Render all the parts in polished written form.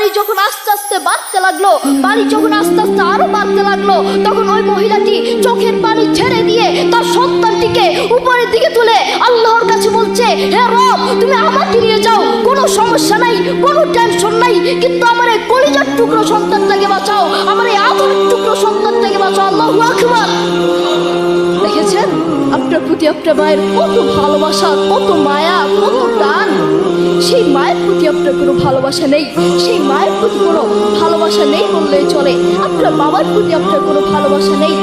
বাড়ি যখন আস্তে আস্তে বাড়তে লাগলো, বাড়ি যখন আস্তে আস্তে আরো বাড়তে লাগলো, তখন ওই মহিলাটি চোখের পানি ছেড়ে দিয়ে তার সন্তানটিকে উপরের দিকে তুলে আল্লাহর কাছে বলছে, হে রব, তুমি আমাকে নিয়ে যাও, কোনো সমস্যা নাই, কোনো টেনশন নাই, কিন্তু আমার এই কলিজার টুকরো সন্তানটাকে বাঁচাও, আমার এই আদরের টুকরো সন্তানটাকে বাঁচাও। আল্লাহু আকবার। দেখেছেন আপনার প্রতি আপনার মায়ের কত ভালোবাসা, কত মায়া, কত টান। সেই মায়ের প্রতি আপনার কোনো ভালোবাসা নেই, সেই মায়ের প্রতি কোনো ভালোবাসা নেই বললেই চলে। আপনার বাবার প্রতি আপনার কোনো ভালোবাসা নেই।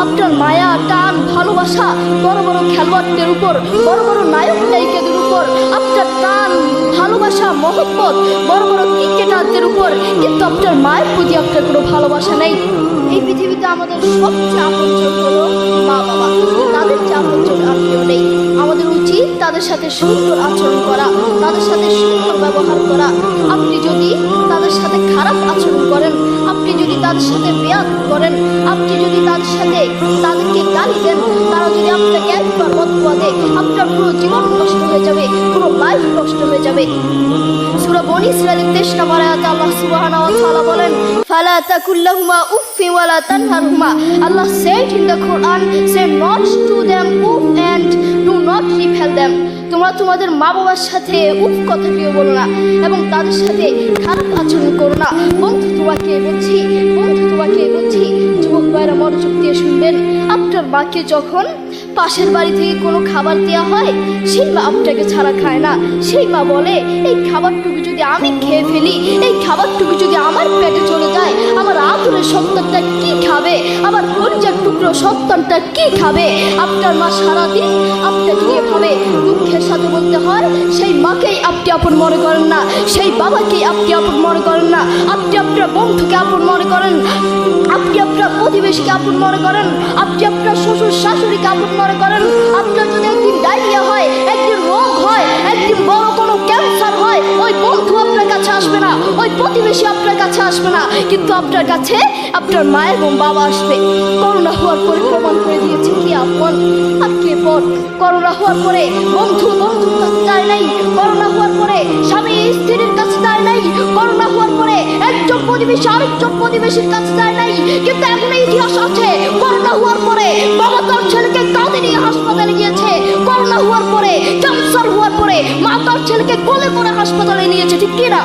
আপনার মায়া, টান, ভালোবাসা বড় বড় খেলোয়াড়দের উপর, বড় বড় নায়ক নায়িকাদের উপর আপনার টান, ভালোবাসা, মহব্বত বড় বড় ক্রিকেটারদের উপর, কিন্তু আপনার মায়ের প্রতি আপনার কোনো ভালোবাসা নেই। এই পৃথিবীতে আমাদের সবচেয়ে আপনজন হলো মা বাবা, তাদের চেয়ে আপনজন আর কেউ নেই। আমাদের উচিত তাদের সাথে সুন্দর আচরণ করা, তাদের সাথে সুন্দর ব্যবহার করা। আপনি যদি তাদের সাথে খারাপ আচরণ করেন, আপনি যদি তাদের সাথে বেয়াদ করেন, আপনি যদি তাদেরকে গালি দেন, তারা যদি আপনাকে একবার বদদুয়া দেয়, আপনার পুরো জীবন নষ্ট হয়ে যাবে, পুরো লাইফ নষ্ট হয়ে যাবে। সূরা বনী ইসরাঈলের 23 নম্বর আয়াতে আল্লাহ সুবহানাহু ওয়া তাআলা বলেন, ফালা তাকুল লাহুমা উফফি ওয়া লা তানহারহুমা। আল্লাহ said in the Quran, say not to them uff and do not repel them. তোমরা তোমাদের মা বাবার সাথে উফ কথাটিও বলো না এবং তাদের সাথে খারাপ আচরণ করো না। বন্ধু তোমাকে বলছি, যুবক ভাইরা মনোযোগ দিয়ে শুনবেন। আপনার মাকে যখন পাশের বাড়ি থেকে কোনো খাবার দেওয়া হয়, সেই মা আপনাকে ছাড়া খায় না। সেই মা বলে, এই খাবারটুকু যদি আমি খেয়ে ফেলি, এই খাবারটুকু যদি আমার পেটে চলে যায়, আমার আদরের সন্তানটা কি খাবে, আমার কলিজার টুকরো সন্তানটা কি খাবে? আপনার মা সারাদিন আপনাকে নিয়ে ভাবে। দুঃখের সাথে বলতে হয়, সেই মাকেই আপনি আপন মনে করেন না, সেই বাবাকেই আপনি আপন মনে করেন না, আপনি আপনার বন্ধুকে আপন মনে করেন, আপনি আপনার প্রতিবেশীকে আপন মনে করেন, আপনি আপনার শ্বশুর শাশুড়িকে আপন মনে করেন। আপনার যদি একদিন ডায়রিয়া হয়, একদিন রোগ হয়, একদিন বড় কোনো ক্যান্সার হয়, ওই বন্ধু আপনার কাছে আসবে না, ওই প্রতিবেশী আপনার কাছে আসবে না, কিন্তু আপনার কাছে আপনার মা এবং বাবা আসবে। করোনা হওয়ার পরে প্রমাণ করে দিয়েছে কি আপন আর কে পর। করোনা হওয়ার পরে বন্ধু বন্ধুর কাছে যায় নাই, করোনা হওয়ার পরে স্বামী স্ত্রীর কাছে যায় নাই, করোনা হওয়ার পরে একজন প্রতিবেশী আরেকজন প্রতিবেশীর কাছে যায় নাই, কিন্তু এখন ইতিহাস আছে, করোনা হওয়ার পরে বাবা তার ছেলেকে কাঁধে নিয়ে হাসপাতালে গিয়েছে, করোনা হওয়ার পরে, ক্যান্সার হওয়ার পরে মা তার ছেলেকে কোলে করে হাসপাতালে নিয়েছে, ঠিক কিনা?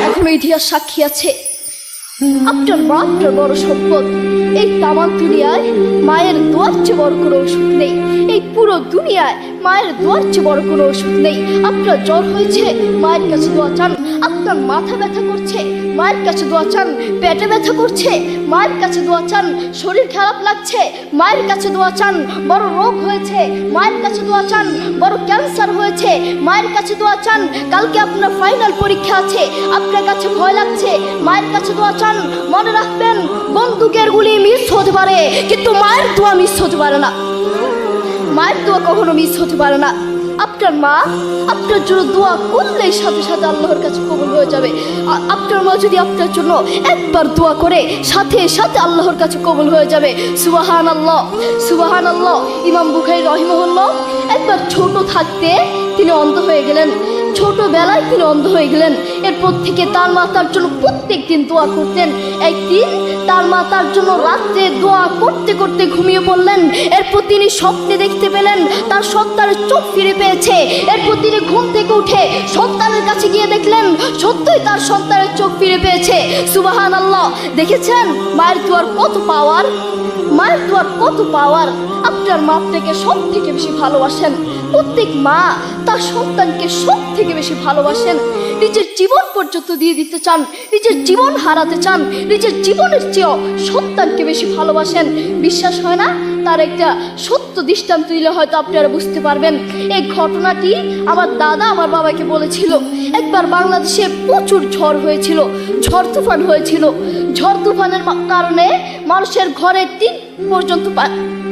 এখনো ইতিহাস সাক্ষী আছে। আপনার মা আপনার বড় সম্পদ। এই তামাম দুনিয়ায় মায়ের দোয়ার চেয়ে বড় কোনো ওষুধ নেই। এই পুরো দুনিয়ায় মায়ের দোয়ার চেয়ে বড় কোনো ওষুধ নেই। আপনার জ্বর হয়েছে, মায়ের কাছে দোয়া চান। আপনার মাথা ব্যথা করছে, মায়ের কাছে দোয়া চান। পেটে ব্যথা করছে, মায়ের কাছে দোয়া চান। শরীর খারাপ লাগছে, মায়ের কাছে দোয়া চান। বড় রোগ হয়েছে, মায়ের কাছে দোয়া চান। বড় ক্যান্সার হয়েছে, মায়ের কাছে দোয়া চান। কালকে আপনার ফাইনাল পরীক্ষা আছে, আপনার কাছে ভয় লাগছে, মায়ের কাছে দোয়া চান। মনে রাখবেন, বন্দুকের গুলি মিস হতে পারে, কিন্তু মায়ের দোয়া মিস হতে পারে না। মায়ের দোয়া কখনো মিস হতে পারে না। আপনার মা আপনার জন্য দোয়া করলেই সাথে সাথে আল্লাহর কাছে কবুল হয়ে যাবে। আপনার মা যদি আপনার জন্য একবার দোয়া করে, সাথে সাথে আল্লাহর কাছে কবুল হয়ে যাবে। সুবহানাল্লাহ, সুবহানাল্লাহ। ইমাম বুখারী রাহিমাহুল্লাহ একবার ছোট থাকতে তিনি অন্ধ হয়ে গেলেন, ছোটবেলায় তিনি অন্ধ হয়ে গেলেন। এরপর থেকে তার মা তার জন্য প্রত্যেক দিন দোয়া করতেন। একদিন তার মা তার জন্য রাত্রে দোয়া করতে করতে ঘুমিয়ে পড়লেন। এরপর তিনি স্বপ্নে দেখতে পেলেন তার সন্তানের চোখ ফিরে পেয়েছে। এরপর তিনি ঘুম থেকে উঠে সন্তানের কাছে গিয়ে দেখলেন সত্যই তার সন্তানের চোখ ফিরে পেয়েছে। সুবহানাল্লাহ। দেখেছেন মায়ের দোয়ার কত পাওয়ার, মায়ের দোয়ার কত পাওয়ার। আপনার মা আপনাকে সব থেকে বেশি ভালোবাসেন। প্রত্যেক মা তার সন্তানকে সব থেকে বেশি ভালোবাসেন। নিজের জীবন পর্যন্ত দিয়ে দিতে চান, নিজের জীবন হারাতে চান, নিজের জীবনের চেয়েও সন্তানকে বেশি ভালোবাসেন। বিশ্বাস হয় না? তার একটা সত্য দৃষ্টান্ত দিলে হয়তো আপনারা বুঝতে পারবেন। এই ঘটনাটি আমার দাদা আমার বাবাকে বলেছিল। একবার বাংলাদেশে প্রচুর ঝড় হয়েছিল, ঝড় তুফান হয়েছিল। ঝড় তুফানের কারণে মানুষের ঘরে 3 পর্যন্ত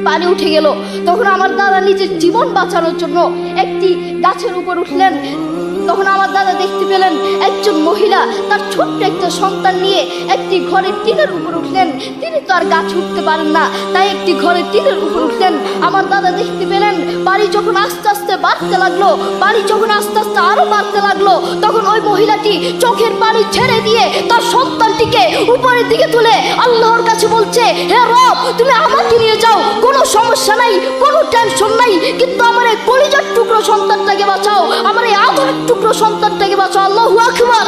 পানি উঠে গেল। তখন আমার দাদা নিজের জীবন বাঁচানোর জন্য একটি গাছের উপর উঠলেন। তখন আমার দাদা দেখতে পেলেন একজন মহিলা তার ছোট্ট একটা সন্তান নিয়ে একটি ঘরের টিনের উপর উঠলেন। তিনি তো আর গাছ উঠতে পারেন না, তাই একটি ঘরের টিনের উপর উঠলেন। আমার দাদা দেখতে পেলেন বাড়ি যখন আস্তে আস্তে বাড়তে লাগলো, বাড়ি যখন আস্তে আস্তে আরো বাড়তে লাগলো, তখন ওই মহিলাটি চোখের পানি ছেড়ে দিয়ে তার সন্তানটিকে উপরের দিকে তুলে আল্লাহর কাছে বলছে, হে রব, তুমি আমাকে নিয়ে যাও, কোনো সমস্যা নাই, কোনো টেনশন নাই, কিন্তু আমার এই কলিজার টুকরো সন্তানটাকে বাঁচাও, আমার এই আদরের টুকরো সন্তানটাকে বাঁচাও। আল্লাহু আকবার।